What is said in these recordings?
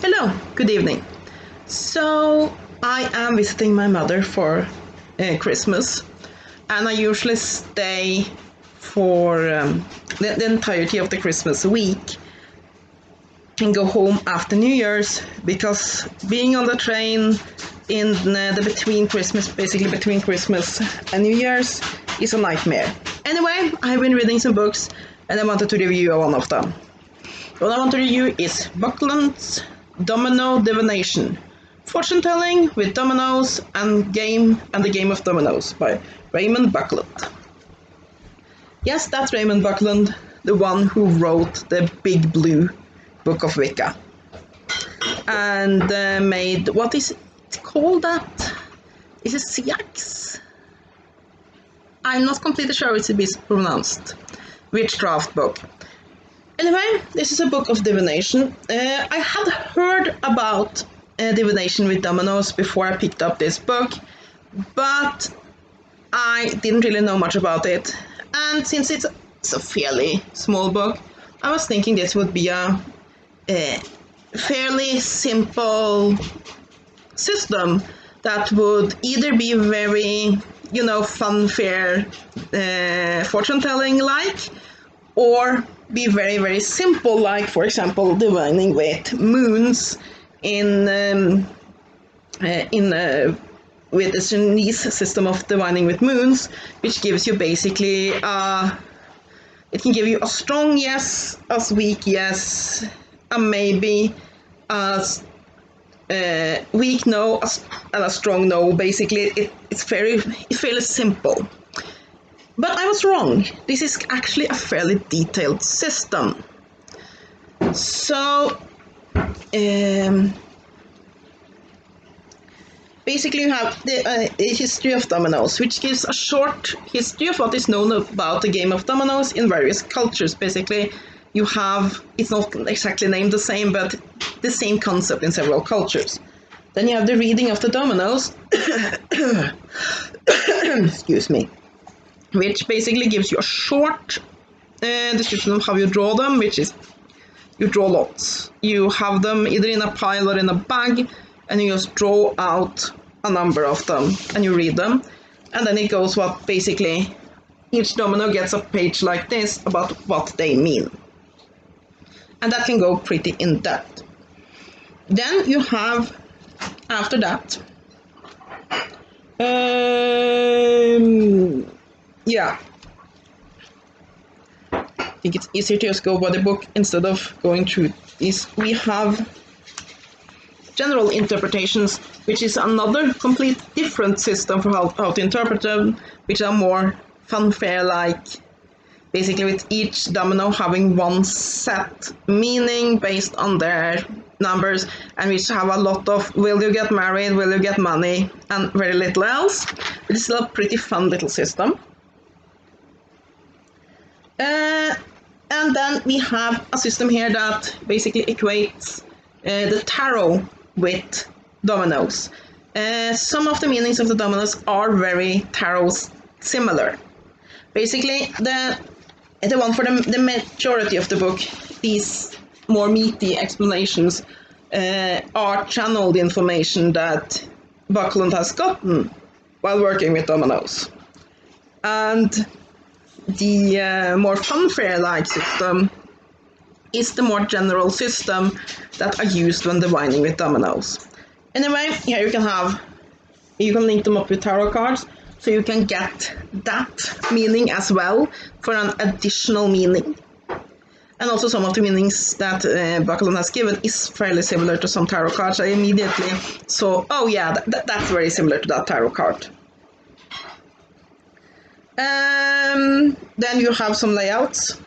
Hello, good evening. So I am visiting my mother for Christmas, and I usually stay for the entirety of the Christmas week and go home after New Year's, because being on the train in the basically between Christmas and New Year's, is a nightmare. Anyway, I've been reading some books and I wanted to review one of them. What I want to review is Bucklands' Domino Divination, Fortune Telling with Dominos and the Game of Dominos by Raymond Buckland. Yes, that's Raymond Buckland, the one who wrote the big blue book of Wicca. And made, what is it called that? Is it Siax? I'm not completely sure it's pronounced. Witchcraft book. Anyway, this is a book of divination. I had heard about divination with dominoes before I picked up this book, but I didn't really know much about it. And since it's a fairly small book, I was thinking this would be a fairly simple system that would either be very, fun, fair, fortune telling like, or be very, very simple, like, for example, divining with moons with the Chinese system of divining with moons, which gives you basically it can give you a strong yes, a weak yes, a maybe, a weak no, and a strong no. Basically, it's fairly simple. But I was wrong. This is actually a fairly detailed system. So, basically you have the history of dominoes, which gives a short history of what is known about the game of dominoes in various cultures. Basically, you have, it's not exactly named the same, but the same concept in several cultures. Then you have the reading of the dominoes, excuse me, which basically gives you a short description of how you draw them, which is you draw lots. You have them either in a pile or in a bag, and you just draw out a number of them and you read them. And then it goes what basically each domino gets a page like this about what they mean. And that can go pretty in depth. Then you have, after that, yeah, I think it's easier to just go by the book instead of going through these. We have general interpretations, which is another complete different system for how to interpret them, which are more funfair-like, basically with each domino having one set meaning based on their numbers, and which have a lot of will you get married, will you get money, and very little else. It's still a pretty fun little system. And then we have a system here that basically equates the tarot with dominoes. Some of the meanings of the dominoes are very tarot similar. Basically, the one for the majority of the book, these more meaty explanations are channeled information that Buckland has gotten while working with dominoes. And the more funfair-like system is the more general system that are used when divining with dominoes. Anyway, here you can link them up with tarot cards, so you can get that meaning as well for an additional meaning. And also some of the meanings that Buckland has given is fairly similar to some tarot cards. I immediately saw, oh yeah, that's very similar to that tarot card. Then you have some layouts,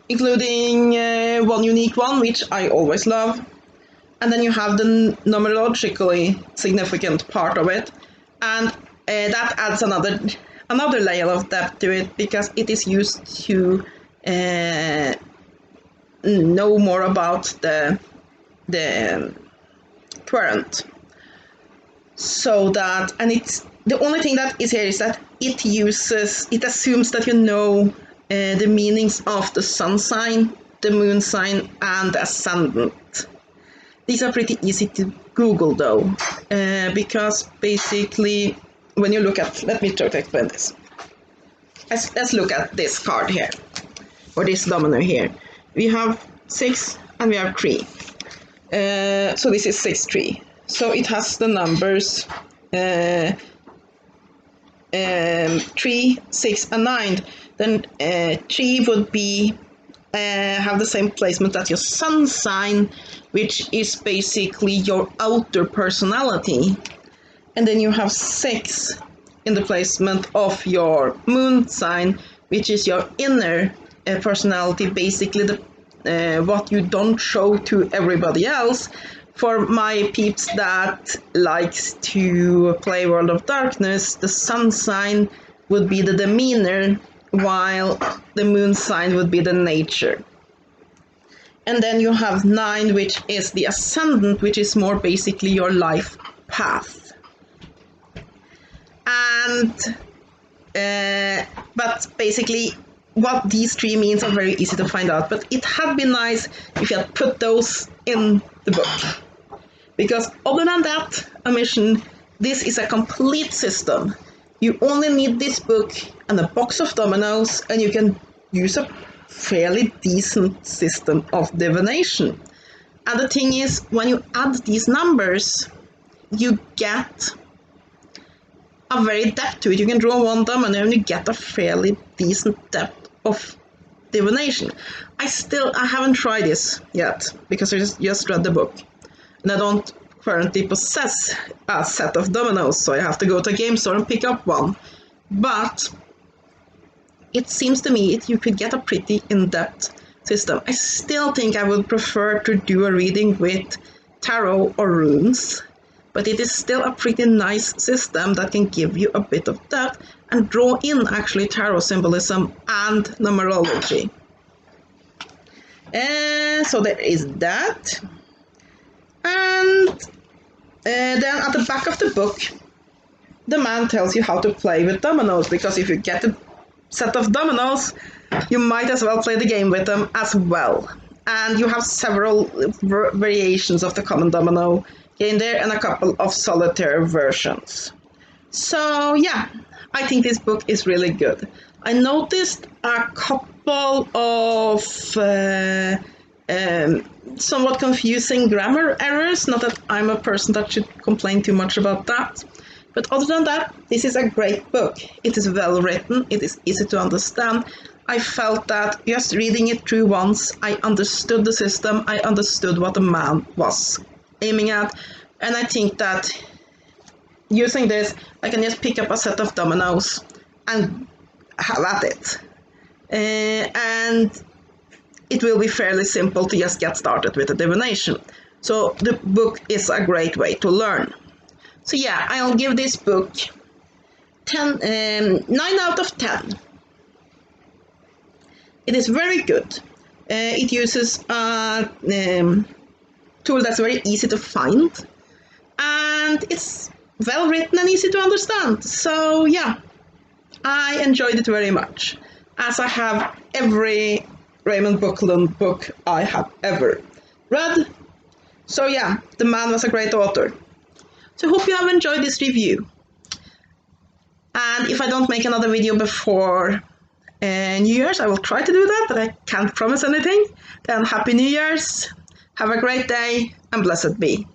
including one unique one, which I always love. And then you have the numerologically significant part of it, and that adds another layer of depth to it, because it is used to know more about the current. So that, and it's the only thing that is here is that it assumes that you know the meanings of the sun sign the moon sign, and the ascendant. These are pretty easy to Google though, because basically when you look at, let me try to explain this. Let's look at this card here, or this domino here. We have 6 and we have 3. So this is 6, 3. So it has the numbers 3, 6, and 9. Then 3 would be have the same placement as your sun sign, which is basically your outer personality. And then you have 6 in the placement of your moon sign, which is your inner personality, basically the what you don't show to everybody else. For my peeps that likes to play World of Darkness, the sun sign would be the demeanor, while the moon sign would be the nature. And then you have 9, which is the ascendant, which is more basically your life path. And but basically what these 3 means are very easy to find out, but it had been nice if you had put those in the book. Because other than that, Omission, this is a complete system. You only need this book and a box of dominoes, and you can use a fairly decent system of divination. And the thing is, when you add these numbers, you get a very depth to it. You can draw one domino and you get a fairly decent depth of divination. I haven't tried this yet, because I just read the book. And I don't currently possess a set of dominoes, so I have to go to a game store and pick up one. But it seems to me you could get a pretty in-depth system. I still think I would prefer to do a reading with tarot or runes, but it is still a pretty nice system that can give you a bit of depth and draw in actually tarot symbolism and numerology. So there is that. And then at the back of the book, the man tells you how to play with dominoes, because if you get a set of dominoes, you might as well play the game with them as well. And you have several variations of the common domino in there and a couple of solitaire versions. So yeah, I think this book is really good. I noticed a couple of somewhat confusing grammar errors. Not that I'm a person that should complain too much about that. But other than that, this is a great book. It is well written. It is easy to understand. I felt that just reading it through once, I understood the system. I understood what the man was aiming at. And I think that using this, I can just pick up a set of dominoes and have at it. And it will be fairly simple to just get started with the divination. So the book is a great way to learn. So yeah, I'll give this book 9 out of 10. It is very good. It uses a tool that's very easy to find, and it's well written and easy to understand. So yeah, I enjoyed it very much, as I have every Raymond Buckland book I have ever read. So yeah, the man was a great author. So I hope you have enjoyed this review. And if I don't make another video before New Year's, I will try to do that, but I can't promise anything. Then Happy New Year's, have a great day, and blessed be.